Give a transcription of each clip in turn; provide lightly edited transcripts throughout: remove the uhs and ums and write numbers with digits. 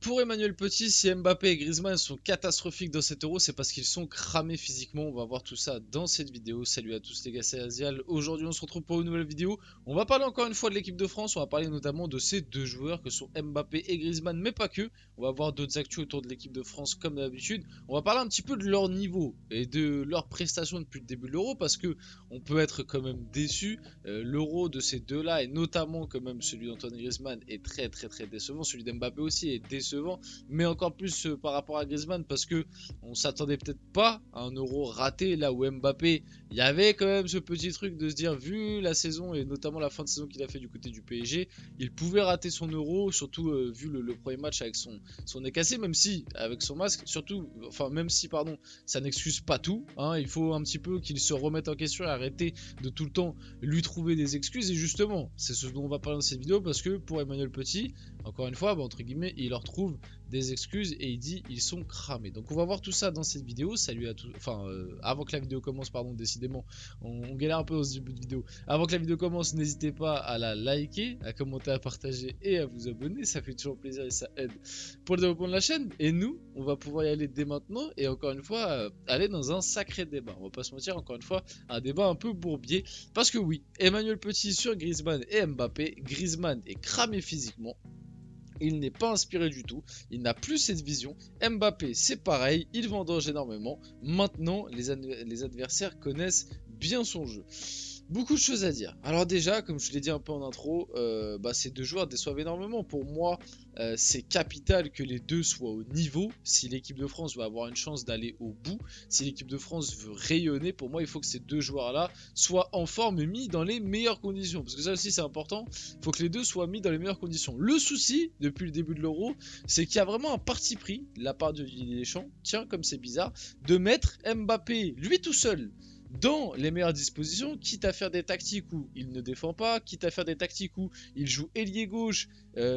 Pour Emmanuel Petit, si Mbappé et Griezmann sont catastrophiques dans cet Euro, c'est parce qu'ils sont cramés physiquement. On va voir tout ça dans cette vidéo. Salut à tous les gars, c'est Azial. Aujourd'hui, on se retrouve pour une nouvelle vidéo. On va parler encore une fois de l'équipe de France. On va parler notamment de ces deux joueurs que sont Mbappé et Griezmann, mais pas que. On va voir d'autres actus autour de l'équipe de France comme d'habitude. On va parler un petit peu de leur niveau et de leurs prestations depuis le début de l'Euro parce que on peut être quand même déçu. L'Euro de ces deux-là et notamment quand même celui d'Antoine Griezmann est très décevant. Celui d'Mbappé aussi est décevant. Mais encore plus par rapport à Griezmann parce que on s'attendait peut-être pas à un Euro raté là où Mbappé, il y avait quand même ce petit truc de se dire vu la saison et notamment la fin de saison qu'il a fait du côté du PSG, il pouvait rater son Euro, surtout vu le premier match avec son nez cassé, même si avec son masque, surtout, enfin même si pardon, ça n'excuse pas tout, hein, il faut un petit peu qu'il se remette en question et arrêter de tout le temps lui trouver des excuses et justement c'est ce dont on va parler dans cette vidéo parce que pour Emmanuel Petit, encore une fois, bah, entre guillemets, il leur trouve des excuses et il dit ils sont cramés. Donc on va voir tout ça dans cette vidéo. Salut à tous. Enfin, avant que la vidéo commence, pardon, décidément, on galère un peu au début de vidéo. Avant que la vidéo commence, n'hésitez pas à la liker, à commenter, à partager et à vous abonner. Ça fait toujours plaisir et ça aide pour le développement de la chaîne. Et nous, on va pouvoir y aller dès maintenant et encore une fois, aller dans un sacré débat. On va pas se mentir, encore une fois, un débat un peu bourbier. Parce que oui, Emmanuel Petit sur Griezmann et Mbappé. Griezmann est cramé physiquement. Il n'est pas inspiré du tout, il n'a plus cette vision. Mbappé, c'est pareil, il vendange énormément. Maintenant, les adversaires connaissent bien son jeu. Beaucoup de choses à dire. Alors déjà, comme je l'ai dit un peu en intro, ces deux joueurs déçoivent énormément. Pour moi, c'est capital que les deux soient au niveau. Si l'équipe de France veut avoir une chance d'aller au bout, si l'équipe de France veut rayonner, pour moi, il faut que ces deux joueurs-là soient en forme et mis dans les meilleures conditions. Parce que ça aussi, c'est important. Il faut que les deux soient mis dans les meilleures conditions. Le souci, depuis le début de l'Euro, c'est qu'il y a vraiment un parti pris de la part de Didier Deschamps, tiens, comme c'est bizarre, de mettre Mbappé, lui tout seul, dans les meilleures dispositions, quitte à faire des tactiques où il ne défend pas, quitte à faire des tactiques où il joue ailier gauche,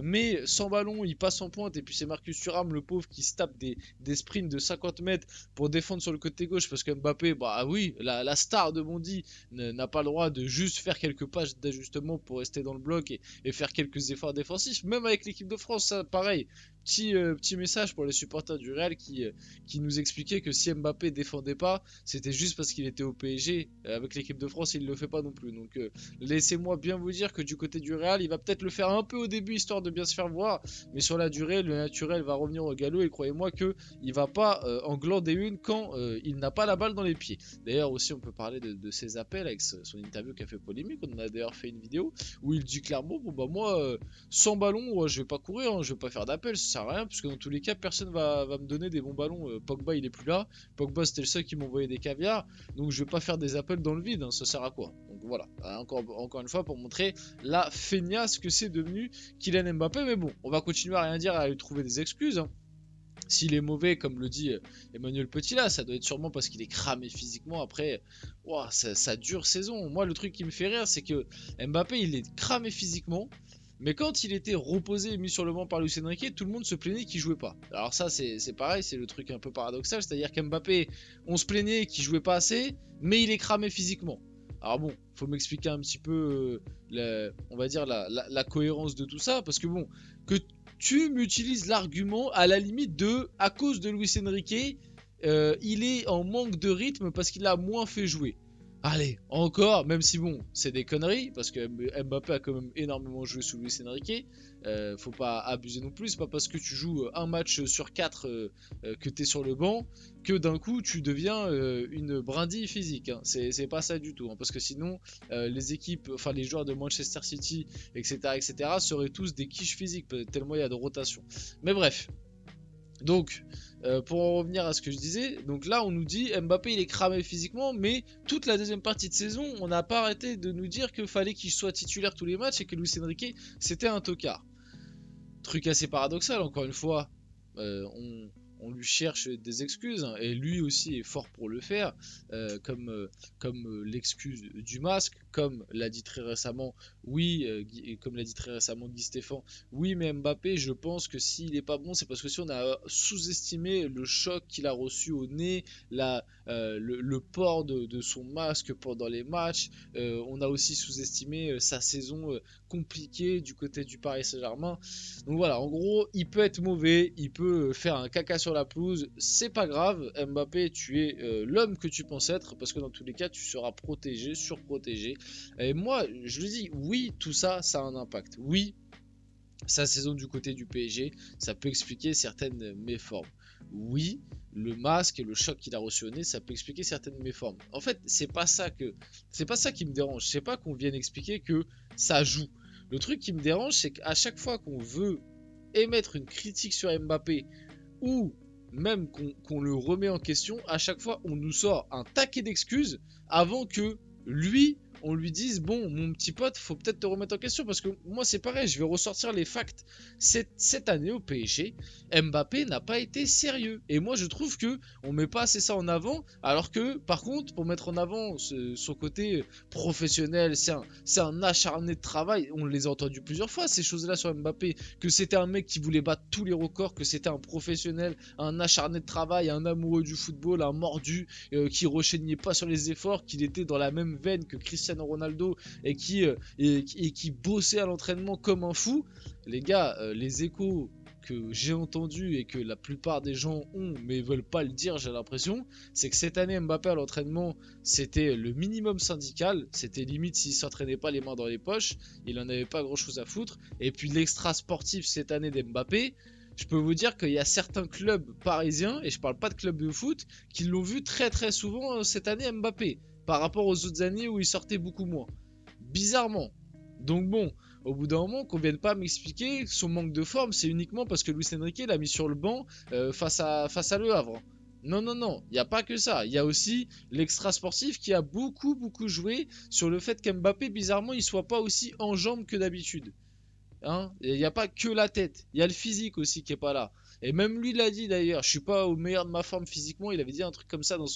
mais sans ballon, il passe en pointe, et puis c'est Marcus Thuram, le pauvre, qui se tape des sprints de 50 mètres pour défendre sur le côté gauche, parce que Mbappé, bah oui, la star de Bondy n'a pas le droit de juste faire quelques pages d'ajustement pour rester dans le bloc et faire quelques efforts défensifs, même avec l'équipe de France, ça, pareil. Petit message pour les supporters du Real qui nous expliquaient que si Mbappé défendait pas, c'était juste parce qu'il était au PSG. Avec l'équipe de France, il le fait pas non plus. Donc laissez-moi bien vous dire que du côté du Real, il va peut-être le faire un peu au début histoire de bien se faire voir, mais sur la durée, le naturel va revenir au galop et croyez-moi que il va pas en glander une quand il n'a pas la balle dans les pieds. D'ailleurs aussi, on peut parler de ses appels avec son interview qui a fait polémique. On a d'ailleurs fait une vidéo où il dit clairement bon bah moi sans ballon, je vais pas courir, hein, je vais pas faire d'appel. Ça sert à rien, puisque dans tous les cas, personne va me donner des bons ballons. Pogba, il est plus là. Pogba, c'était le seul qui m'envoyait des caviars. Donc, je vais pas faire des appels dans le vide. Hein, ça sert à quoi? Donc, voilà. Encore une fois, pour montrer la feignasse que c'est devenu Kylian Mbappé. Mais bon, on va continuer à rien dire, à lui trouver des excuses. Hein. S'il est mauvais, comme le dit Emmanuel Petit là, ça doit être sûrement parce qu'il est cramé physiquement. Après, wow, ça dure saison. Moi, le truc qui me fait rire, c'est que Mbappé, il est cramé physiquement. Mais quand il était reposé et mis sur le banc par Luis Enrique, tout le monde se plaignait qu'il jouait pas. Alors ça, c'est pareil, c'est le truc un peu paradoxal. C'est-à-dire qu'Mbappé, on se plaignait qu'il jouait pas assez, mais il est cramé physiquement. Alors bon, faut m'expliquer un petit peu, on va dire, la cohérence de tout ça. Parce que bon, que tu m'utilises l'argument à la limite de, à cause de Luis Enrique, il est en manque de rythme parce qu'il a moins fait jouer. Allez, encore, même si bon, c'est des conneries, parce que Mbappé a quand même énormément joué sous Luis Enrique, faut pas abuser non plus, c'est pas parce que tu joues un match sur 4 que t'es sur le banc, que d'un coup tu deviens une brindille physique, hein. C'est pas ça du tout, hein, parce que sinon, les équipes, enfin les joueurs de Manchester City, etc., seraient tous des quiches physiques, tellement il y a de rotation. Mais bref, donc, pour en revenir à ce que je disais, donc là on nous dit Mbappé il est cramé physiquement, mais toute la deuxième partie de saison, on n'a pas arrêté de nous dire qu'il fallait qu'il soit titulaire tous les matchs et que Luis Enrique c'était un tocard. Truc assez paradoxal, encore une fois, on lui cherche des excuses, hein, et lui aussi est fort pour le faire, comme l'excuse du masque, comme l'a dit très récemment Oui, et comme l'a dit très récemment Guy Stéphane, oui, mais Mbappé, je pense que s'il est pas bon, c'est parce que si on a sous-estimé le choc qu'il a reçu au nez, le port de son masque pendant les matchs, on a aussi sous-estimé sa saison compliquée du côté du Paris Saint-Germain. Donc voilà, en gros, il peut être mauvais, il peut faire un caca sur la pelouse, c'est pas grave. Mbappé, tu es l'homme que tu penses être, parce que dans tous les cas, tu seras protégé, surprotégé. Et moi, je le dis, oui, tout ça, ça a un impact. Oui, sa saison du côté du PSG, ça peut expliquer certaines méformes. Oui, le masque et le choc qu'il a reçu au nez, ça peut expliquer certaines méformes. En fait, c'est pas ça qui me dérange. C'est pas qu'on vienne expliquer que ça joue. Le truc qui me dérange, c'est qu'à chaque fois qu'on veut émettre une critique sur Mbappé ou même qu'on le remet en question, à chaque fois on nous sort un taquet d'excuses avant que lui, on lui dise bon mon petit pote, faut peut-être te remettre en question parce que moi c'est pareil, je vais ressortir les facts. Cette année au PSG, Mbappé n'a pas été sérieux et moi je trouve que on met pas assez ça en avant alors que par contre pour mettre en avant son côté professionnel, c'est un acharné de travail, on les a entendus plusieurs fois ces choses-là sur Mbappé, que c'était un mec qui voulait battre tous les records, que c'était un professionnel, un acharné de travail, un amoureux du football, un mordu qui rechignait pas sur les efforts, qu'il était dans la même veine que Cristiano Ronaldo et qui bossait à l'entraînement comme un fou. Les gars, les échos que j'ai entendus et que la plupart des gens ont mais veulent pas le dire, j'ai l'impression, c'est que cette année Mbappé à l'entraînement c'était le minimum syndical, c'était limite s'il s'entraînait pas les mains dans les poches, il en avait pas grand chose à foutre. Et puis l'extra sportif cette année d'Mbappé, je peux vous dire qu'il y a certains clubs parisiens, et je parle pas de clubs de foot, qui l'ont vu très très souvent cette année Mbappé, par rapport aux autres années où il sortait beaucoup moins. Bizarrement. Donc bon, au bout d'un moment, qu'on vienne pas m'expliquer son manque de forme, c'est uniquement parce que Luis Enrique l'a mis sur le banc face à Le Havre. Non, non, non, il n'y a pas que ça. Il y a aussi l'extra sportif qui a beaucoup joué sur le fait qu'Mbappé, bizarrement, il soit pas aussi en jambes que d'habitude. Hein, il n'y a pas que la tête, il y a le physique aussi qui est pas là. Et même lui l'a dit d'ailleurs, je suis pas au meilleur de ma forme physiquement, il avait dit un truc comme ça dans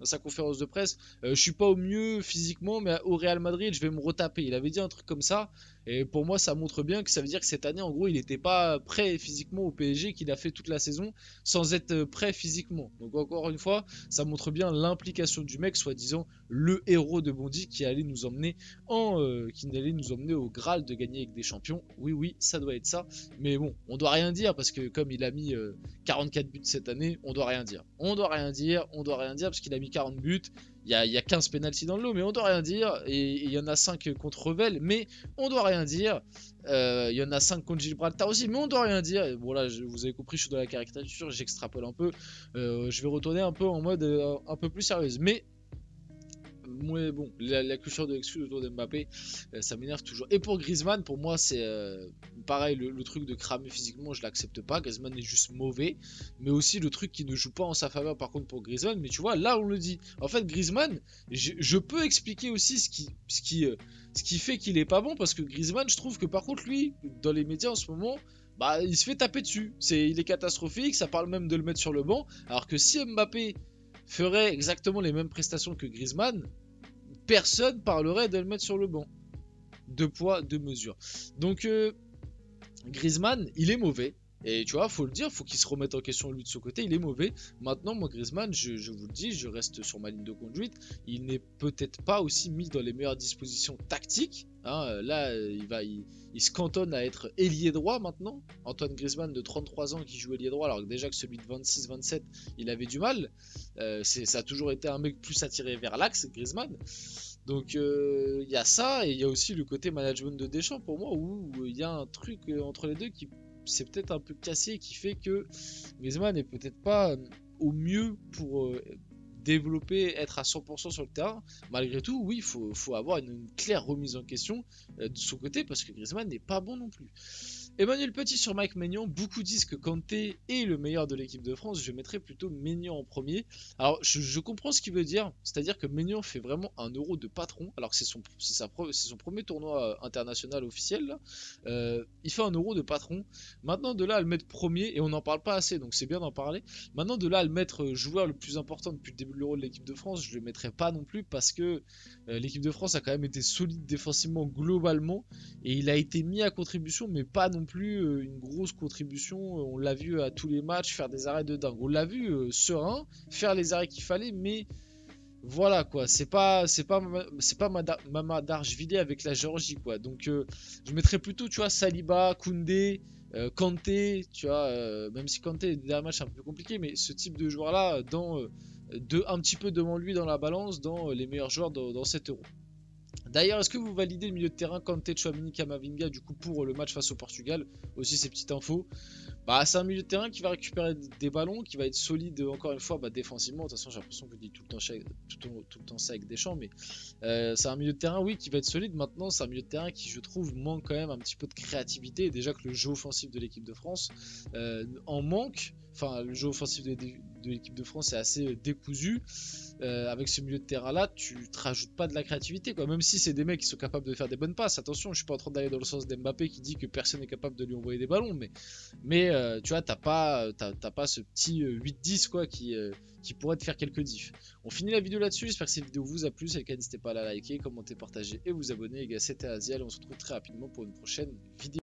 sa conférence de presse, je suis pas au mieux physiquement mais au Real Madrid je vais me retaper. Il avait dit un truc comme ça et pour moi ça montre bien que ça veut dire que cette année en gros il n'était pas prêt physiquement au PSG, qu'il a fait toute la saison sans être prêt physiquement. Donc encore une fois, ça montre bien l'implication du mec, soi-disant le héros de Bondy qui allait nous emmener qui allait nous emmener au Graal de gagner avec des champions. Oui, oui, ça doit être ça. Mais bon, on doit rien dire parce que comme il a mis 44 buts cette année, on doit rien dire. On doit rien dire, on doit rien dire parce qu'il a mis 40 buts. Il y a 15 pénaltys dans le lot, mais on doit rien dire. Et il y en a 5 contre Revel, mais on doit rien dire. Il y en a 5 contre Gibraltar aussi, mais on doit rien dire. Et bon, là, vous avez compris, je suis dans la caricature, j'extrapole un peu. Je vais retourner un peu en mode un peu plus sérieuse. Mais ouais, bon, la culture de l'excuse autour d'Mbappé, ça m'énerve toujours. Et pour Griezmann, pour moi, c'est pareil, le truc de cramer physiquement, je l'accepte pas. Griezmann est juste mauvais, mais aussi le truc qui ne joue pas en sa faveur, par contre, pour Griezmann. Mais tu vois, là, on le dit. En fait, Griezmann, je peux expliquer aussi ce qui fait qu'il est pas bon, parce que Griezmann, je trouve que par contre, lui, dans les médias en ce moment, bah, il se fait taper dessus. Il est catastrophique, ça parle même de le mettre sur le banc. Alors que si Mbappé ferait exactement les mêmes prestations que Griezmann, personne parlerait de le mettre sur le banc. Deux poids, deux mesures. Donc Griezmann, il est mauvais. Et tu vois, faut le dire, faut qu'il se remette en question lui de son côté, il est mauvais. Maintenant, moi, Griezmann, je vous le dis, je reste sur ma ligne de conduite. Il n'est peut-être pas aussi mis dans les meilleures dispositions tactiques. Hein, là, il se cantonne à être ailier droit maintenant. Antoine Griezmann de 33 ans qui joue ailier droit, alors que déjà que celui de 26-27, il avait du mal. Ça a toujours été un mec plus attiré vers l'axe, Griezmann. Donc il y a ça, et il y a aussi le côté management de Deschamps pour moi, où il y a un truc entre les deux qui c'est peut-être un peu cassé, qui fait que Griezmann n'est peut-être pas au mieux pour développer, être à 100% sur le terrain. Malgré tout, oui, il faut avoir une claire remise en question de son côté, parce que Griezmann n'est pas bon non plus. Emmanuel Petit sur Mike Maignan, beaucoup disent que Kanté est le meilleur de l'équipe de France, je mettrais plutôt Maignan en premier. Alors je comprends ce qu'il veut dire, c'est-à-dire que Maignan fait vraiment un euro de patron, alors que c'est son premier tournoi international officiel, là. Il fait un euro de patron. Maintenant de là à le mettre premier, et on n'en parle pas assez, donc c'est bien d'en parler. Maintenant de là à le mettre joueur le plus important depuis le début de l'euro de l'équipe de France, je le mettrai pas non plus parce que l'équipe de France a quand même été solide défensivement globalement, et il a été mis à contribution, mais pas non plus une grosse contribution. On l'a vu à tous les matchs faire des arrêts de dingue. On l'a vu serein, faire les arrêts qu'il fallait, mais voilà quoi, c'est pas Mamadardashvili avec la Géorgie quoi. Donc je mettrais plutôt, tu vois, Saliba, Koundé, Kanté, tu vois, même si Kanté est un match un peu compliqué, mais ce type de joueur là un petit peu devant lui dans la balance, dans les meilleurs joueurs dans cet euro. D'ailleurs, est-ce que vous validez le milieu de terrain Kanté, Tchouaméni, Camavinga du coup pour le match face au Portugal? Aussi ces petites infos. Bah, c'est un milieu de terrain qui va récupérer des ballons, qui va être solide encore une fois défensivement. De toute façon, j'ai l'impression que je dis tout le temps ça avec Deschamps, mais c'est un milieu de terrain, oui, qui va être solide. Maintenant, c'est un milieu de terrain qui, je trouve, manque quand même un petit peu de créativité. Et déjà que le jeu offensif de l'équipe de France en manque. Enfin, le jeu offensif de l'équipe de France est assez décousu. Avec ce milieu de terrain là, tu te rajoutes pas de la créativité quoi. Même si c'est des mecs qui sont capables de faire des bonnes passes. Attention, je suis pas en train d'aller dans le sens d'Mbappé qui dit que personne n'est capable de lui envoyer des ballons, mais tu vois, t'as pas ce petit 8-10 quoi qui pourrait te faire quelques diffs. On finit la vidéo là-dessus. J'espère que cette vidéo vous a plu. Si c'est le cas, n'hésitez pas à la liker, commenter, partager et vous abonner. Les gars, c'était Azial. On se retrouve très rapidement pour une prochaine vidéo.